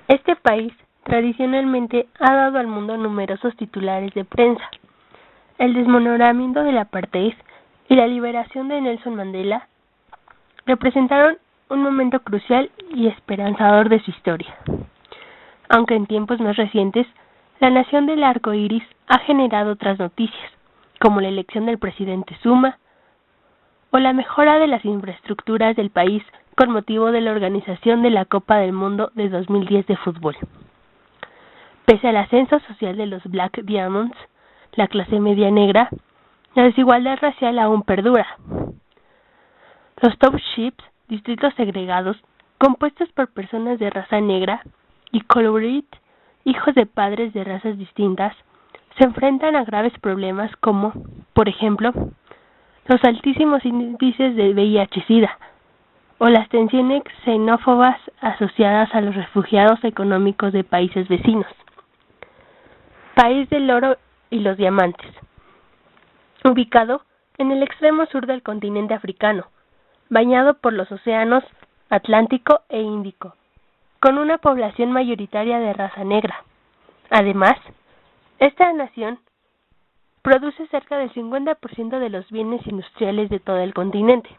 Este país tradicionalmente ha dado al mundo numerosos titulares de prensa. El desmoronamiento del apartheid y la liberación de Nelson Mandela representaron un momento crucial y esperanzador de su historia. Aunque en tiempos más recientes, la nación del arco iris ha generado otras noticias, como la elección del presidente Zuma o la mejora de las infraestructuras del país con motivo de la organización de la Copa del Mundo de 2010 de fútbol. Pese al ascenso social de los Black Diamonds, la clase media negra, la desigualdad racial aún perdura. Los townships, distritos segregados, compuestos por personas de raza negra y colored, hijos de padres de razas distintas, se enfrentan a graves problemas como, por ejemplo, los altísimos índices de VIH-Sida o las tensiones xenófobas asociadas a los refugiados económicos de países vecinos. País del oro y los diamantes. Ubicado en el extremo sur del continente africano, bañado por los océanos Atlántico e Índico, con una población mayoritaria de raza negra. Además, esta nación produce cerca del 50% de los bienes industriales de todo el continente.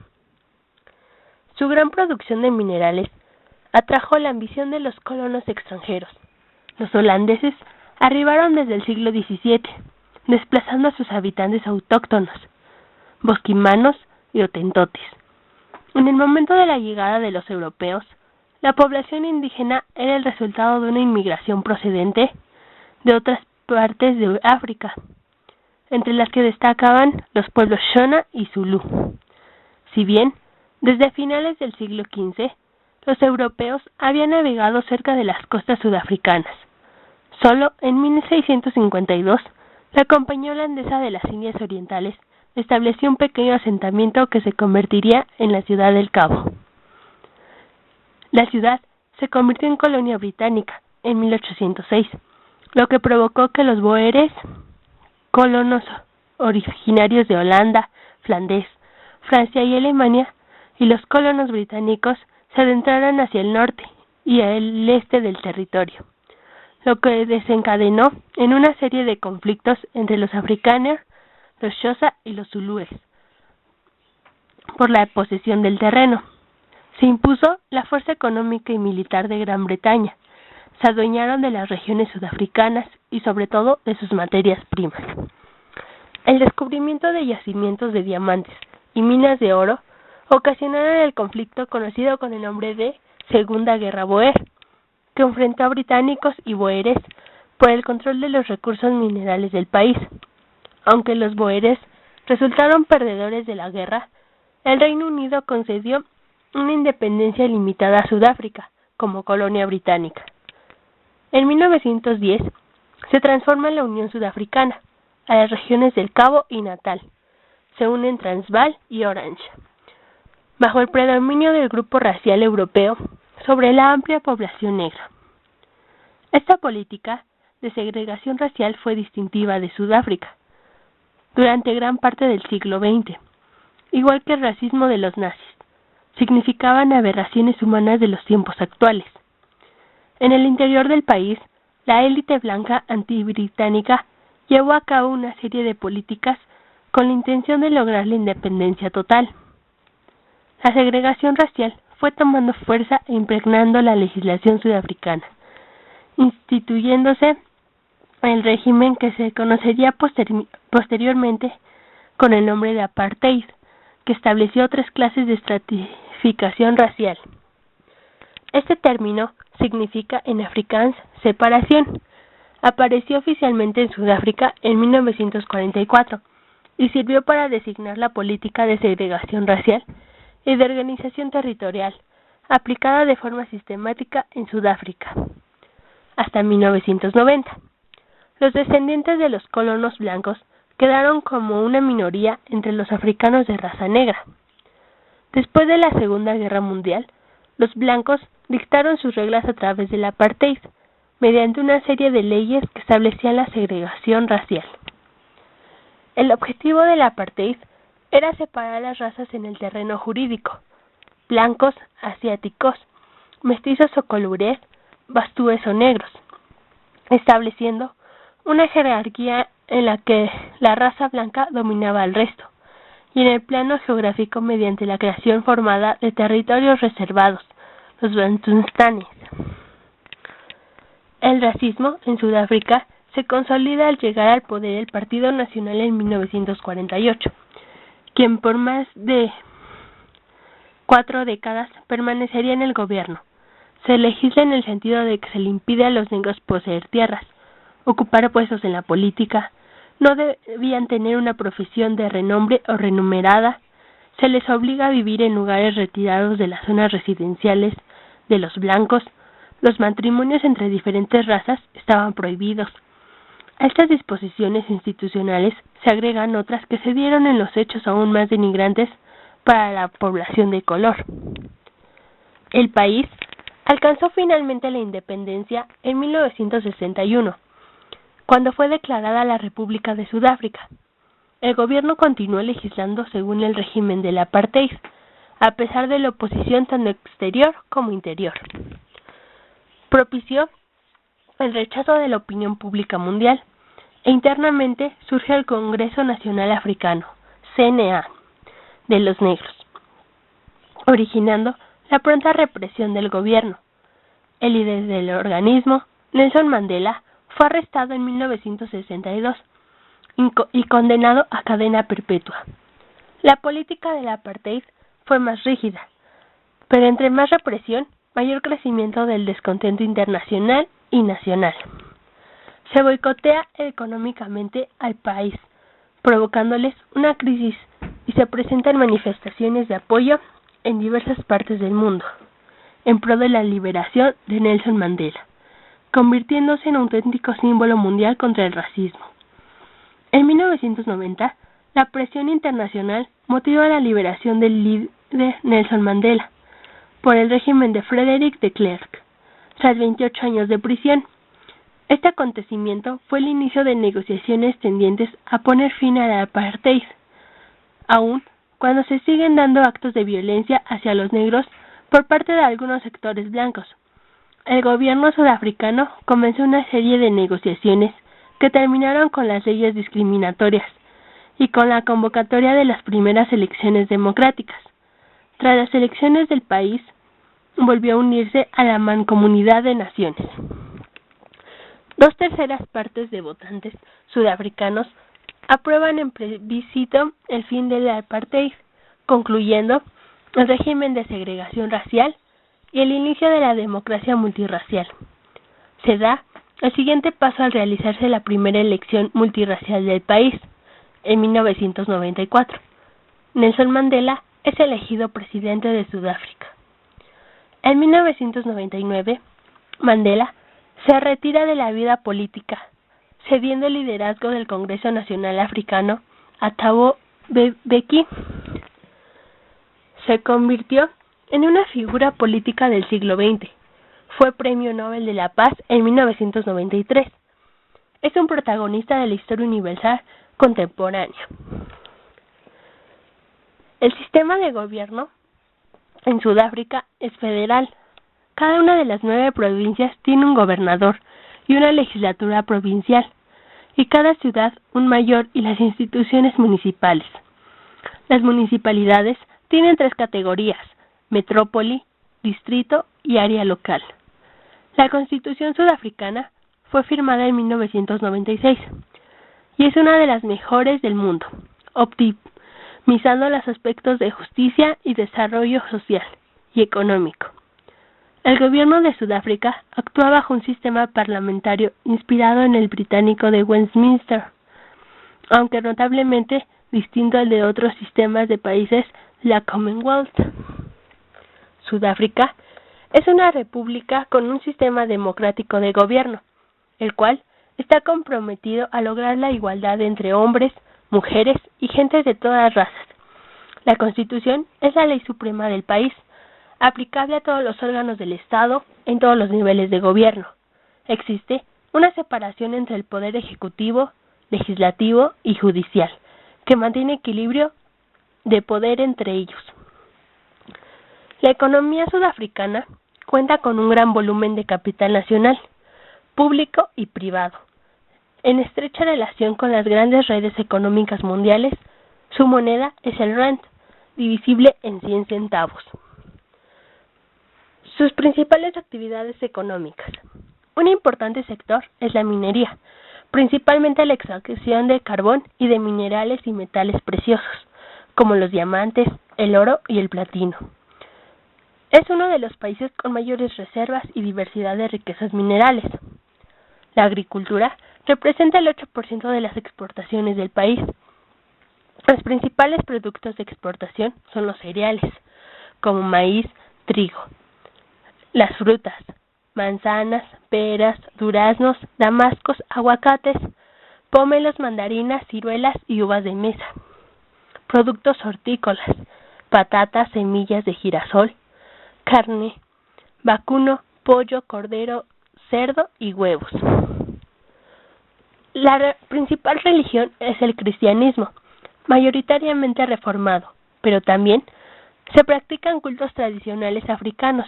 Su gran producción de minerales atrajo la ambición de los colonos extranjeros. Los holandeses arribaron desde el siglo XVII, desplazando a sus habitantes autóctonos, bosquimanos y hotentotes. En el momento de la llegada de los europeos, la población indígena era el resultado de una inmigración procedente de otras partes de África, entre las que destacaban los pueblos Shona y Zulú. Si bien, desde finales del siglo XV, los europeos habían navegado cerca de las costas sudafricanas. Solo en 1652, la Compañía Holandesa de las Indias Orientales estableció un pequeño asentamiento que se convertiría en la ciudad del Cabo. La ciudad se convirtió en colonia británica en 1806, lo que provocó que los boeres, colonos originarios de Holanda, Flandes, Francia y Alemania, y los colonos británicos se adentraran hacia el norte y el este del territorio, lo que desencadenó en una serie de conflictos entre los africanos, los Xhosa y los zulúes por la posesión del terreno. Se impuso la fuerza económica y militar de Gran Bretaña. Se adueñaron de las regiones sudafricanas y sobre todo de sus materias primas. El descubrimiento de yacimientos de diamantes y minas de oro ocasionaron el conflicto conocido con el nombre de Segunda Guerra Boer, que enfrentó a británicos y boeres por el control de los recursos minerales del país. Aunque los boeres resultaron perdedores de la guerra, el Reino Unido concedió una independencia limitada a Sudáfrica como colonia británica. En 1910 se transforma la Unión Sudafricana a las regiones del Cabo y Natal. Se unen Transvaal y Orange, bajo el predominio del grupo racial europeo sobre la amplia población negra. Esta política de segregación racial fue distintiva de Sudáfrica durante gran parte del siglo XX, igual que el racismo de los nazis. Significaban aberraciones humanas de los tiempos actuales. En el interior del país, la élite blanca antibritánica llevó a cabo una serie de políticas con la intención de lograr la independencia total. La segregación racial fue tomando fuerza e impregnando la legislación sudafricana, instituyéndose el régimen que se conocería posteriormente con el nombre de apartheid, que estableció 3 clases de estratificación racial. Este término significa en afrikaans separación. Apareció oficialmente en Sudáfrica en 1944 y sirvió para designar la política de segregación racial y de organización territorial aplicada de forma sistemática en Sudáfrica. Hasta 1990. Los descendientes de los colonos blancos quedaron como una minoría entre los africanos de raza negra. Después de la Segunda Guerra Mundial, los blancos dictaron sus reglas a través del apartheid, mediante una serie de leyes que establecían la segregación racial. El objetivo del apartheid era separar las razas en el terreno jurídico: blancos, asiáticos, mestizos o colored, bastúes o negros, estableciendo una jerarquía en la que la raza blanca dominaba al resto, y en el plano geográfico mediante la creación formada de territorios reservados, los bantustanes. El racismo en Sudáfrica se consolida al llegar al poder el Partido Nacional en 1948, quien por más de 4 décadas permanecería en el gobierno. Se legisla en el sentido de que se le impide a los negros poseer tierras, ocupar puestos en la política, no debían tener una profesión de renombre o remunerada, se les obliga a vivir en lugares retirados de las zonas residenciales de los blancos, los matrimonios entre diferentes razas estaban prohibidos. A estas disposiciones institucionales se agregan otras que se dieron en los hechos aún más denigrantes para la población de color. El país alcanzó finalmente la independencia en 1961, cuando fue declarada la República de Sudáfrica. El gobierno continuó legislando según el régimen del apartheid, a pesar de la oposición tanto exterior como interior. Propició el rechazo de la opinión pública mundial, e internamente surge el Congreso Nacional Africano, CNA, de los negros, originando la pronta represión del gobierno. El líder del organismo, Nelson Mandela, fue arrestado en 1962 y condenado a cadena perpetua. La política del apartheid fue más rígida, pero entre más represión, mayor crecimiento del descontento internacional y nacional. Se boicotea económicamente al país, provocándoles una crisis, y se presentan manifestaciones de apoyo en diversas partes del mundo, en pro de la liberación de Nelson Mandela, convirtiéndose en un auténtico símbolo mundial contra el racismo. En 1990, la presión internacional motivó la liberación del líder Nelson Mandela por el régimen de Frederick de Klerk, tras 28 años de prisión. Este acontecimiento fue el inicio de negociaciones tendientes a poner fin al apartheid, aun cuando se siguen dando actos de violencia hacia los negros por parte de algunos sectores blancos. El gobierno sudafricano comenzó una serie de negociaciones que terminaron con las leyes discriminatorias y con la convocatoria de las primeras elecciones democráticas. Tras las elecciones del país, volvió a unirse a la Mancomunidad de Naciones. 2/3 partes de votantes sudafricanos aprueban en plebiscito el fin del apartheid, concluyendo el régimen de segregación racial y el inicio de la democracia multirracial. Se da el siguiente paso al realizarse la primera elección multirracial del país, en 1994. Nelson Mandela es elegido presidente de Sudáfrica. En 1999, Mandela se retira de la vida política, cediendo el liderazgo del Congreso Nacional Africano a Thabo Mbeki. Se convirtió en una figura política del siglo XX. Fue Premio Nobel de la Paz en 1993. Es un protagonista de la historia universal contemporánea. El sistema de gobierno en Sudáfrica es federal. Cada una de las 9 provincias tiene un gobernador y una legislatura provincial, y cada ciudad un mayor y las instituciones municipales. Las municipalidades tienen 3 categorías: metrópoli, distrito y área local. La Constitución sudafricana fue firmada en 1996 y es una de las mejores del mundo, optimizando los aspectos de justicia y desarrollo social y económico. El gobierno de Sudáfrica actúa bajo un sistema parlamentario inspirado en el británico de Westminster, aunque notablemente distinto al de otros sistemas de países de la Commonwealth. Sudáfrica es una república con un sistema democrático de gobierno, el cual está comprometido a lograr la igualdad entre hombres, mujeres y gentes de todas razas. La Constitución es la ley suprema del país, aplicable a todos los órganos del Estado en todos los niveles de gobierno. Existe una separación entre el poder ejecutivo, legislativo y judicial, que mantiene equilibrio de poder entre ellos. La economía sudafricana cuenta con un gran volumen de capital nacional, público y privado. En estrecha relación con las grandes redes económicas mundiales, su moneda es el rand, divisible en 100 centavos. Sus principales actividades económicas. Un importante sector es la minería, principalmente la extracción de carbón y de minerales y metales preciosos, como los diamantes, el oro y el platino. Es uno de los países con mayores reservas y diversidad de riquezas minerales. La agricultura representa el 8% de las exportaciones del país. Los principales productos de exportación son los cereales, como maíz, trigo, las frutas, manzanas, peras, duraznos, damascos, aguacates, pómelos, mandarinas, ciruelas y uvas de mesa. Productos hortícolas, patatas, semillas de girasol, carne, vacuno, pollo, cordero, cerdo y huevos. La principal religión es el cristianismo, mayoritariamente reformado, pero también se practican cultos tradicionales africanos,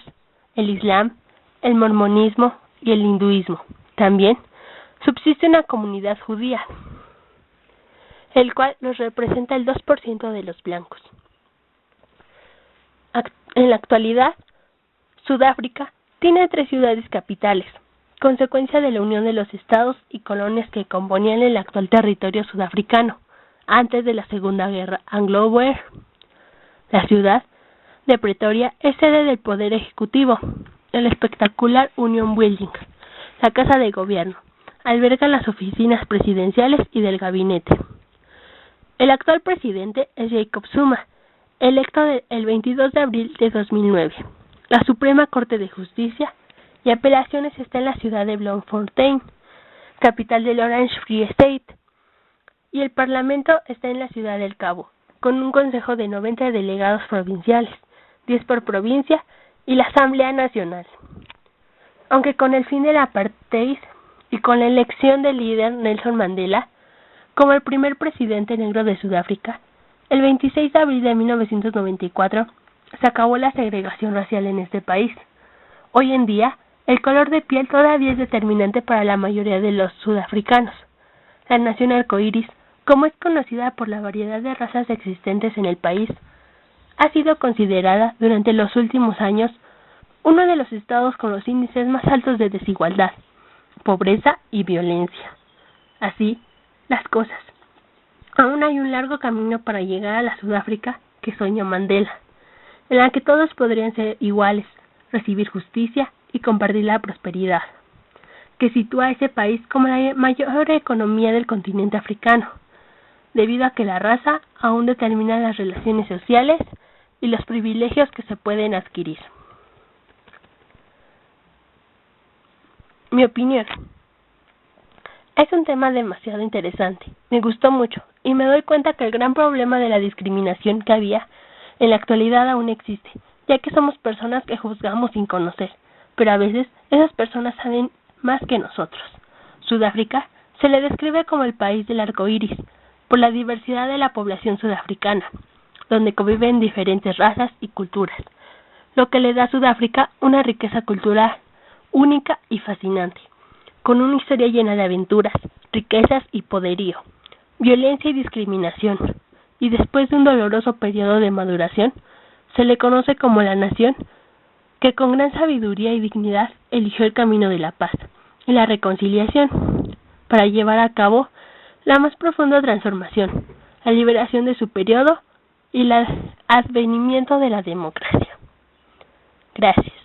el islam, el mormonismo y el hinduismo. También subsiste una comunidad judía, el cual nos representa el 2% de los blancos. En la actualidad, Sudáfrica tiene 3 ciudades capitales, consecuencia de la unión de los estados y colonias que componían el actual territorio sudafricano, antes de la Segunda Guerra Anglo-Boer. La ciudad de Pretoria es sede del Poder Ejecutivo, el espectacular Union Building, la Casa de Gobierno, alberga las oficinas presidenciales y del gabinete. El actual presidente es Jacob Zuma, electo el 22 de abril de 2009. La Suprema Corte de Justicia y Apelaciones está en la ciudad de Bloemfontein, capital del Orange Free State, y el Parlamento está en la ciudad del Cabo, con un consejo de 90 delegados provinciales, 10 por provincia, y la Asamblea Nacional. Aunque con el fin del apartheid y con la elección del líder Nelson Mandela como el primer presidente negro de Sudáfrica, el 26 de abril de 1994 se acabó la segregación racial en este país. Hoy en día, el color de piel todavía es determinante para la mayoría de los sudafricanos. La nación arcoíris, como es conocida por la variedad de razas existentes en el país, ha sido considerada durante los últimos años uno de los estados con los índices más altos de desigualdad, pobreza y violencia. Así, las cosas. Aún hay un largo camino para llegar a la Sudáfrica que soñó Mandela, en la que todos podrían ser iguales, recibir justicia y compartir la prosperidad, que sitúa a ese país como la mayor economía del continente africano, debido a que la raza aún determina las relaciones sociales y los privilegios que se pueden adquirir. Mi opinión. Es un tema demasiado interesante, me gustó mucho y me doy cuenta que el gran problema de la discriminación que había en la actualidad aún existe, ya que somos personas que juzgamos sin conocer, pero a veces esas personas saben más que nosotros. Sudáfrica se le describe como el país del arco iris, por la diversidad de la población sudafricana, donde conviven diferentes razas y culturas, lo que le da a Sudáfrica una riqueza cultural única y fascinante, con una historia llena de aventuras, riquezas y poderío, violencia y discriminación, y después de un doloroso periodo de maduración, se le conoce como la nación que con gran sabiduría y dignidad eligió el camino de la paz y la reconciliación para llevar a cabo la más profunda transformación, la liberación de su periodo y el advenimiento de la democracia. Gracias.